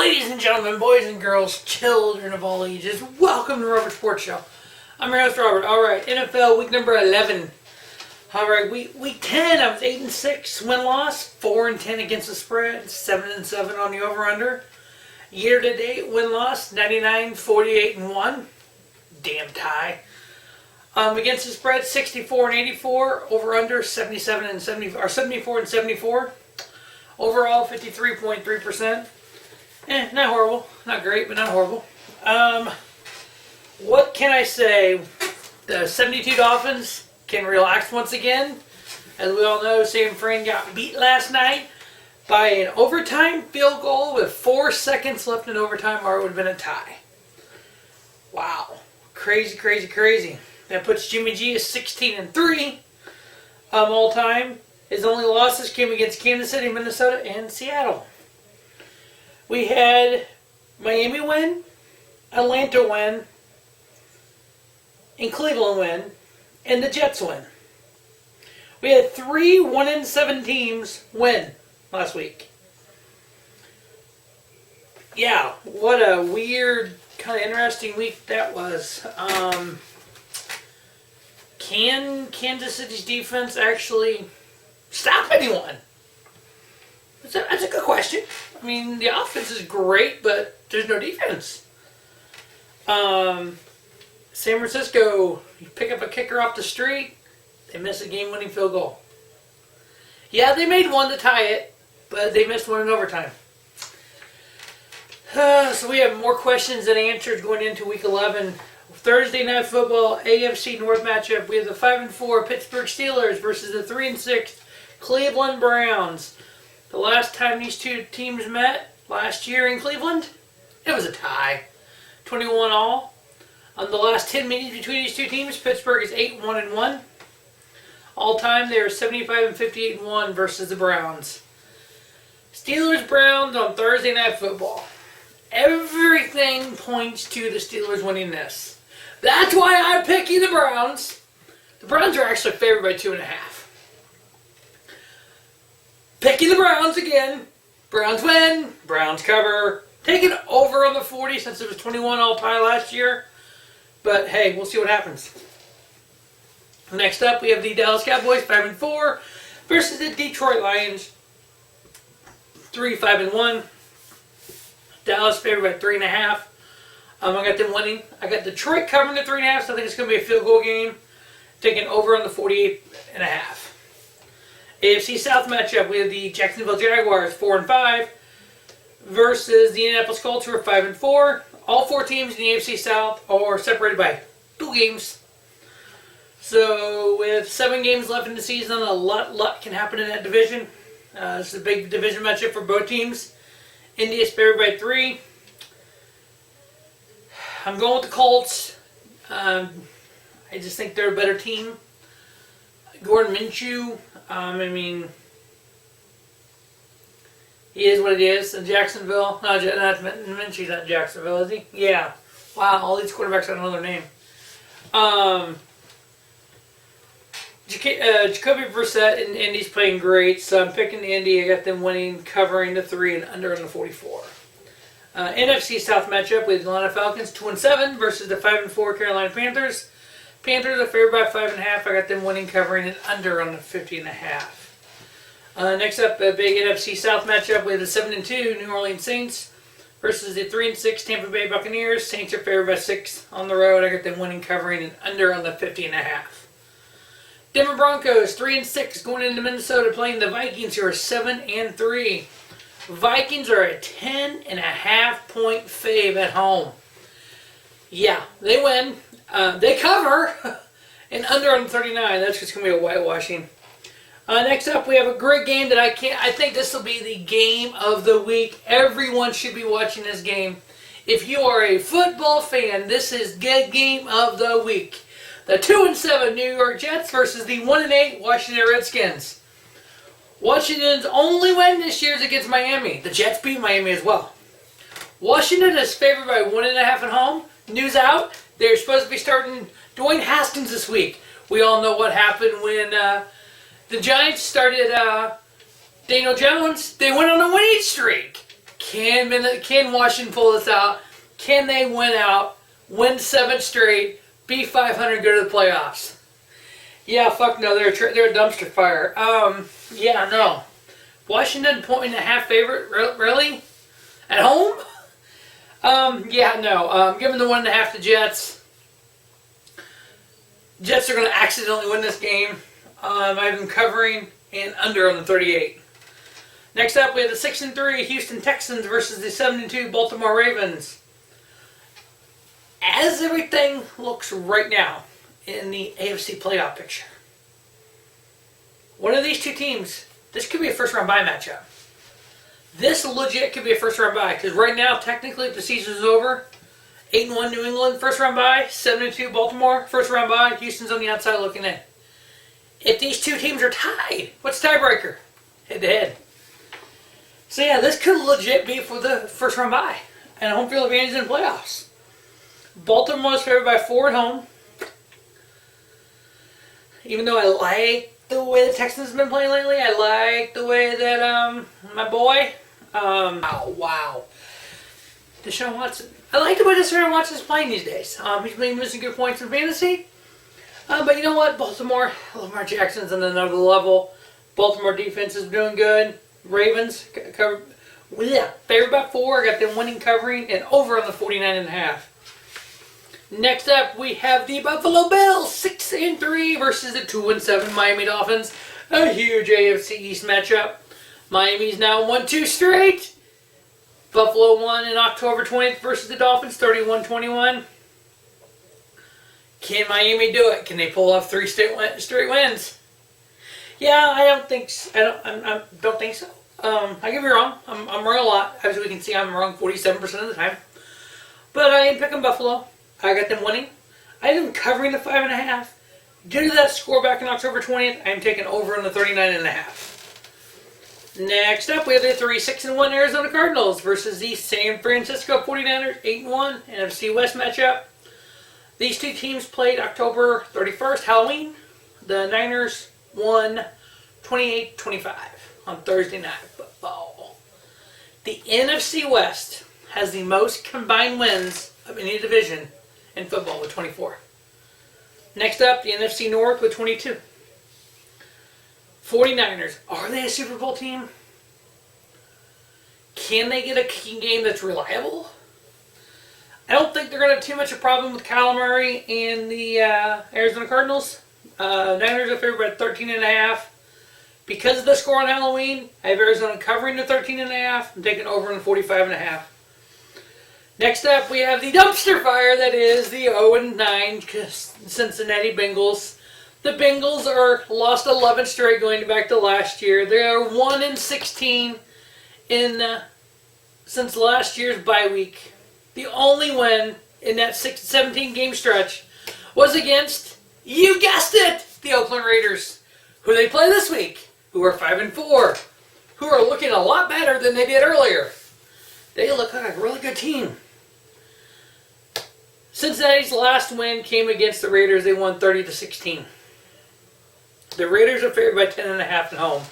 Ladies and gentlemen, boys and girls, children of all ages, welcome to Robert Sports Show. I'm your host, Robert. Alright, NFL week number 11. Alright, week 10, I was 8-6 win-loss, 4-10 against the spread, 7-7 on the over-under. Year-to-date win-loss, 99-48-1. Damn tie. Against the spread, 64-84, over-under 74-74. Overall, 53.3%. Not horrible. Not great, but not horrible. What can I say? The 72 Dolphins can relax once again. As we all know, San Fran got beat last night by an overtime field goal with 4 seconds left in overtime, or it would have been a tie. Wow. Crazy, crazy, crazy. That puts Jimmy G at 16-3 all time. His only losses came against Kansas City, Minnesota, and Seattle. We had Miami win, Atlanta win, and Cleveland win, and the Jets win. We had 3 1-7 teams win last week. Yeah, what a weird, kind of interesting week that was. Can Kansas City's defense actually stop anyone? That's a good question. I mean, the offense is great, but there's no defense. San Francisco, you pick up a kicker off the street, they miss a game-winning field goal. Yeah, they made one to tie it, but they missed one in overtime. So we have more questions than answers going into Week 11. Thursday Night Football, AFC North matchup. We have the 5-4 Pittsburgh Steelers versus the 3-6 Cleveland Browns. The last time these two teams met, last year in Cleveland, it was a tie. 21 all. On the last 10 meetings between these two teams, Pittsburgh is 8-1-1. All time, they are 75-58-1 versus the Browns. Steelers-Browns on Thursday Night Football. Everything points to the Steelers winning this. That's why I'm picking the Browns. The Browns are actually favored by 2.5. Picking the Browns again. Browns win. Browns cover. Taking over on the 40 since it was 21 all tie last year. But hey, we'll see what happens. Next up, we have the Dallas Cowboys 5-4 versus the Detroit Lions 3-5-1. Dallas favored by 3.5. I got them winning. I got Detroit covering the 3.5, so I think it's going to be a field goal game. Taking over on the 48.5. AFC South matchup, we have the Jacksonville Jaguars 4-5 versus the Indianapolis Colts, who are 5-4. All 4 teams in the AFC South are separated by 2 games. So with 7 games left in the season, a lot can happen in that division. It's a big division matchup for both teams. Indy is favored by 3. I'm going with the Colts. I just think they're a better team. Gordon Minshew, he is what it is. In Jacksonville, Minshew's not Jacksonville, is he? Yeah. Wow, all these quarterbacks have another name. Jacoby Brissett and Indy's playing great, so I'm picking Indy. I got them winning, covering the 3 and under on the 44. NFC South matchup with Atlanta Falcons 2-7 versus the 5-4 Carolina Panthers. Panthers are favored by 5.5. I got them winning, covering and under on the 50.5. Next up, a big NFC South matchup with the 7-2 New Orleans Saints versus the 3-6 Tampa Bay Buccaneers. Saints are favored by 6 on the road. I got them winning, covering and under on the 50.5. Denver Broncos 3-6 going into Minnesota playing the Vikings, who are 7-3. Vikings are a 10.5 point fave at home. Yeah, they win. They cover and under on 39. That's just going to be a whitewashing. Next up, we have a great game that I think this will be the game of the week. Everyone should be watching this game. If you are a football fan, this is the game of the week. The 2-7 New York Jets versus the 1-8 Washington Redskins. Washington's only win this year is against Miami. The Jets beat Miami as well. Washington is favored by 1.5 at home. News out. They're supposed to be starting Dwayne Haskins this week. We all know what happened when the Giants started Daniel Jones. They went on a winning streak. Can Washington pull this out? Can they win 7 straight, be 500, go to the playoffs? Yeah, fuck no, they're a dumpster fire. Yeah, no. Washington 1.5 favorite, really? At home? Yeah, no. Giving the 1.5 to Jets. Jets are going to accidentally win this game. I have them covering and under on the 38. Next up, we have the 6-3 Houston Texans versus the 7-2 Baltimore Ravens. As everything looks right now in the AFC playoff picture, one of these two teams, this could be a first-round bye matchup. This legit could be a first-round bye, because right now, technically, if the season's over, 8-1 New England, first-round bye, 7-2 Baltimore, first-round bye, Houston's on the outside looking in. If these two teams are tied, what's tiebreaker? Head-to-head. So yeah, this could legit be for the first-round bye, and home field advantage in the playoffs. Baltimore's favored by 4 at home. Even though I like the way the Texans have been playing lately, I like the way that my boy, wow, Deshaun Watson. I like the way Deshaun Watson's playing these days. He's been missing good points in fantasy. But you know what? Baltimore, Lamar Jackson's on another level. Baltimore defense is doing good. Ravens, favored by 4. Got them winning, covering, and over on the 49.5. Next up, we have the Buffalo Bills, 6-3 versus the 2-7 Miami Dolphins. A huge AFC East matchup. Miami's now 1-2 straight. Buffalo won in October 20th versus the Dolphins, 31-21. Can Miami do it? Can they pull off 3 straight wins? Yeah, I don't think so. I don't think so. I could be wrong. I'm wrong a lot. As we can see, I'm wrong 47% of the time. But I am picking Buffalo. I got them winning. I have them covering the 5.5. Due to that score back in October 20th, I am taking over on the 39.5. Next up, we have the 6-1 Arizona Cardinals versus the San Francisco 49ers, 8-1 NFC West matchup. These two teams played October 31st, Halloween. The Niners won 28-25 on Thursday Night Football. The NFC West has the most combined wins of any division in football with 24. Next up, the NFC North with 22. 49ers, are they a Super Bowl team? Can they get a key game that's reliable? I don't think they're going to have too much of a problem with Kyler Murray and the Arizona Cardinals. Niners are favored by 13.5. Because of the score on Halloween, I have Arizona covering the 13.5. I'm taking over on 45.5. Next up, we have the dumpster fire that is the 0-9 Cincinnati Bengals. The Bengals are lost 11 straight going back to last year. They are 1-16 since last year's bye week. The only win in that 17 game stretch was against, you guessed it, the Oakland Raiders, who they play this week, who are 5-4, who are looking a lot better than they did earlier. They look like a really good team. Cincinnati's last win came against the Raiders. They won 30-16. The Raiders are favored by 10.5 at home.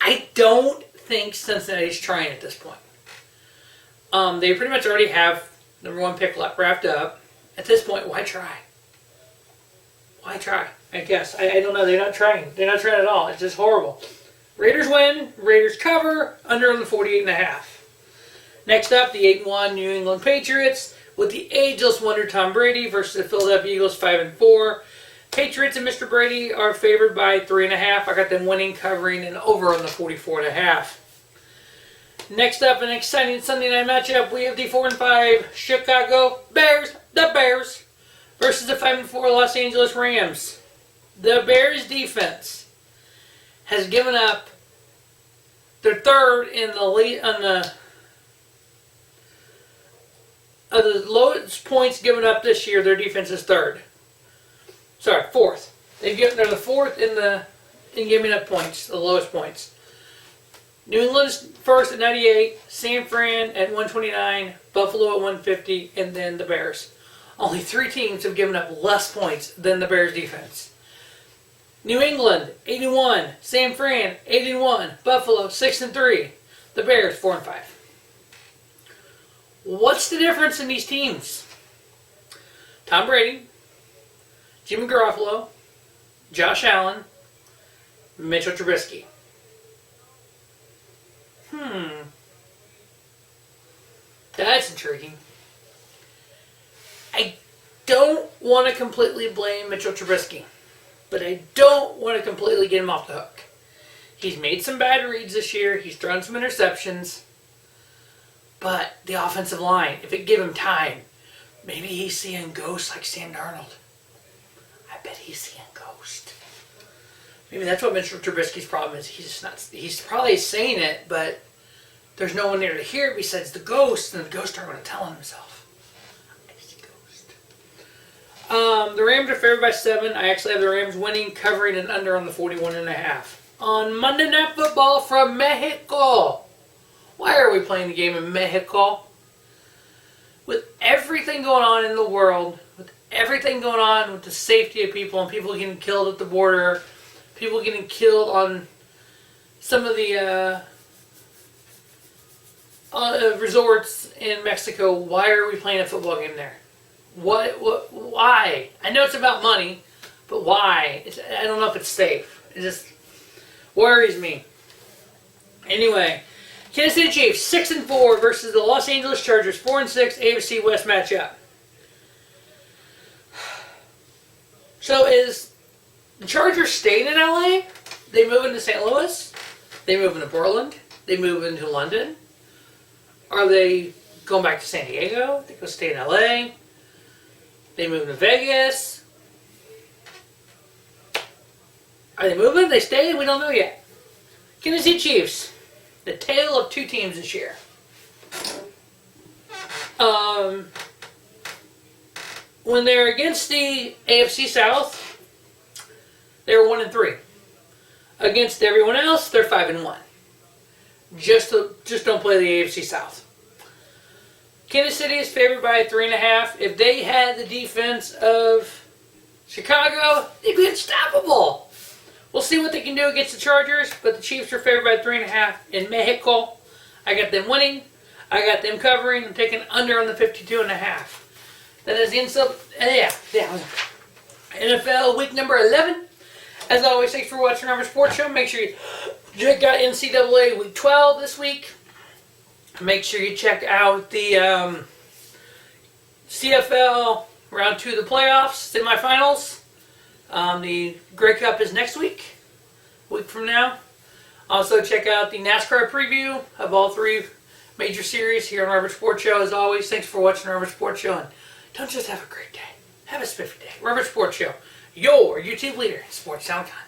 I don't think Cincinnati's trying at this point. They pretty much already have number 1 pick wrapped up. At this point, why try? Why try? I guess. I don't know. They're not trying. They're not trying at all. It's just horrible. Raiders win. Raiders cover. Under on the 48.5. Next up, the 8-1 New England Patriots with the ageless wonder Tom Brady versus the Philadelphia Eagles, 5-4. Patriots and Mr. Brady are favored by 3.5. I got them winning, covering, and over on the 44.5. Next up, an exciting Sunday night matchup. We have the 4-5 Chicago Bears, the Bears, versus the 5-4 Los Angeles Rams. The Bears defense has given up their third in the lead on the lowest points given up this year. Their defense is third. Sorry, fourth. They're the fourth in giving up points, the lowest points. New England's first at 98, San Fran at 129, Buffalo at 150, and then the Bears. Only 3 teams have given up less points than the Bears defense. New England 8-1, San Fran 8-1, Buffalo 6-3, the Bears 4-5. What's the difference in these teams? Tom Brady, Jimmy Garoppolo, Josh Allen, Mitchell Trubisky. That's intriguing. I don't want to completely blame Mitchell Trubisky, but I don't want to completely get him off the hook. He's made some bad reads this year. He's thrown some interceptions. But the offensive line, if it give him time, maybe he's seeing ghosts like Sam Darnold. I bet he's seeing ghosts. Maybe that's what Mitchell Trubisky's problem is. He's probably saying it, but there's no one there to hear it besides the ghost, and the ghosts aren't going to tell on himself. I see ghost. The Rams are favored by 7. I actually have the Rams winning, covering, and under on the 41.5. On Monday Night Football from Mexico. Why are we playing the game in Mexico? With everything going on in the world, with everything going on with the safety of people, and people getting killed at the border, people getting killed on some of the resorts in Mexico, why are we playing a football game there? Why? I know it's about money, but why? I don't know if it's safe. It just worries me. Anyway, Kansas City Chiefs 6-4 versus the Los Angeles Chargers 4-6 AFC West matchup. So is the Chargers staying in LA? They move into St. Louis? They move into Portland? They move into London? Are they going back to San Diego? They go stay in LA? They move to Vegas? Are they moving? They stay? We don't know yet. Kansas City Chiefs. The tale of two teams this year. When they're against the AFC South, they're 1-3. Against everyone else, they're 5-1. Just don't play the AFC South. Kansas City is favored by 3.5. If they had the defense of Chicago, they'd be unstoppable. We'll see what they can do against the Chargers, but the Chiefs are favored by 3.5 in Mexico. I got them winning. I got them covering. I'm taking under on the 52.5. That is the NFL week number 11. As always, thanks for watching our sports show. Make sure you check out NCAA week 12 this week. Make sure you check out the CFL round 2 of the playoffs, semifinals. The Grey Cup is next week, a week from now. Also, check out the NASCAR preview of all 3 major series here on Robert Sports Show. As always, thanks for watching Robert Sports Show. And don't just have a great day, have a spiffy day. Robert Sports Show, your YouTube leader in sports sound content.